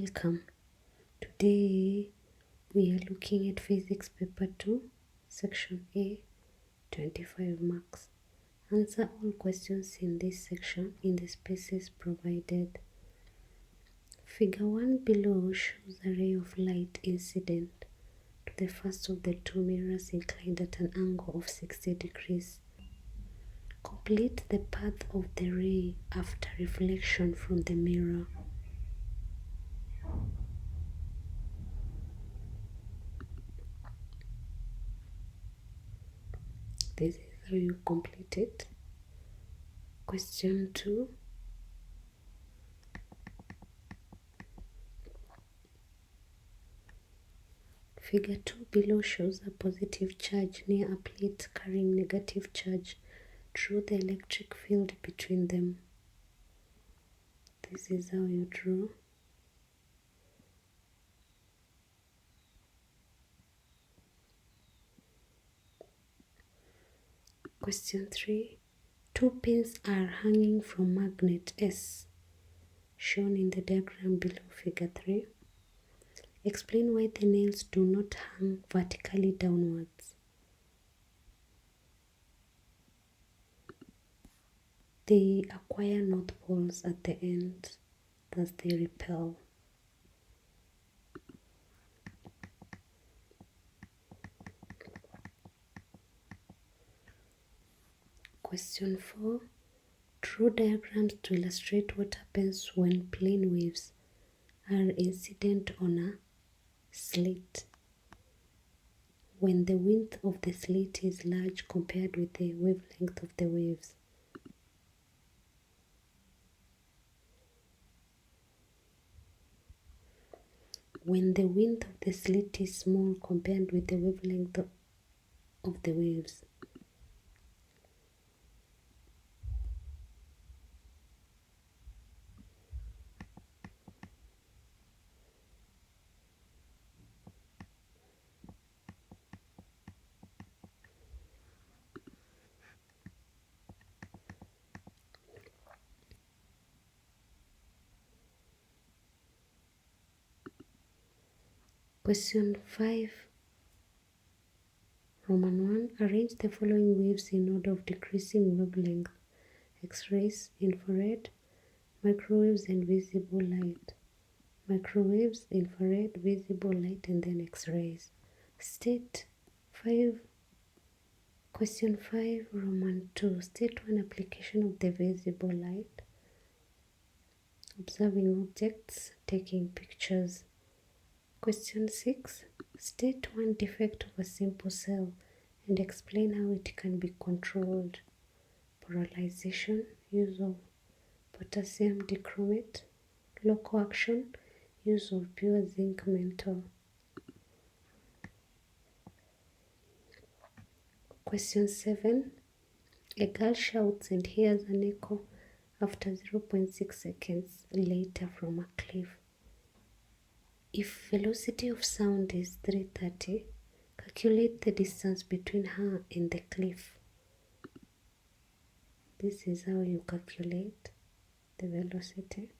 Welcome. Today we are looking at Physics Paper 2, Section A, 25 marks. Answer all questions in this section in the spaces provided. Figure 1 below shows a ray of light incident to the first of the two mirrors inclined at an angle of 60 degrees. Complete the path of the ray after reflection from the mirror. This is how you complete it. Question 2. Figure 2 below shows a positive charge near a plate carrying negative charge. Draw the electric field between them. This is how you draw. Question 3. Two pins are hanging from magnet S, shown in the diagram below figure 3. Explain why the nails do not hang vertically downwards. They acquire north poles at the end, thus they repel. Question 4. Draw diagrams to illustrate what happens when plane waves are incident on a slit. When the width of the slit is large compared with the wavelength of the waves. When the width of the slit is small compared with the wavelength of the waves. Question 5, Roman 1. Arrange the following waves in order of decreasing wavelength. X-rays, infrared, microwaves and visible light. Microwaves, infrared, visible light and then X-rays. State 5. Question 5, Roman 2. State one application of the visible light. Observing objects, taking pictures. Question 6. State one defect of a simple cell and explain how it can be controlled. Polarization, use of potassium dichromate. Local action, use of pure zinc metal. Question 7. A girl shouts and hears an echo after 0.6 seconds later from a cliff. If velocity of sound is 330, calculate the distance between her and the cliff. This is how you calculate the velocity.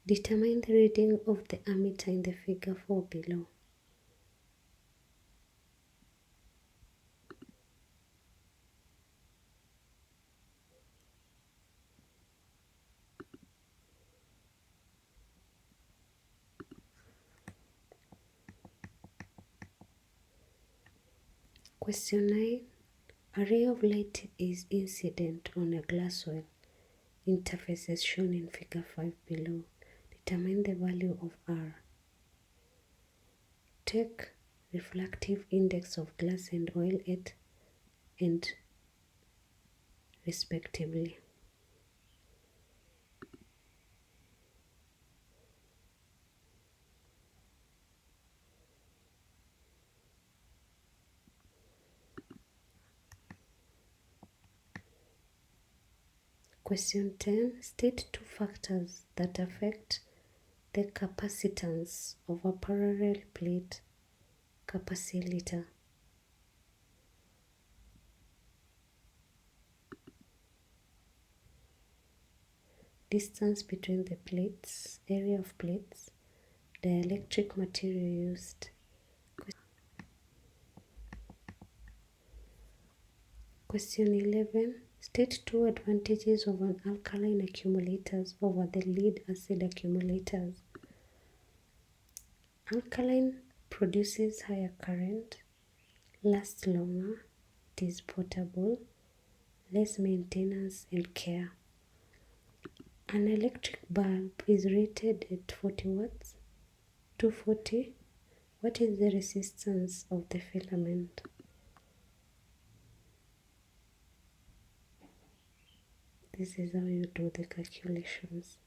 Determine the reading of the ammeter in the figure 4 below. Question 9. A ray of light is incident on a glass well. Interfaces shown in figure 5 below. Determine the value of R. Take refractive index of glass and oil at and respectively. Question 10. State two factors that affect the capacitance of a parallel plate capacitor. distance between the plates, area of plates, dielectric material used. Question 11. State two advantages of an alkaline accumulators over the lead acid accumulators. Alkaline produces higher current, lasts longer, it is portable, less maintenance and care. An electric bulb is rated at 40 watts, 240. What is the resistance of the filament? This is how you do the calculations.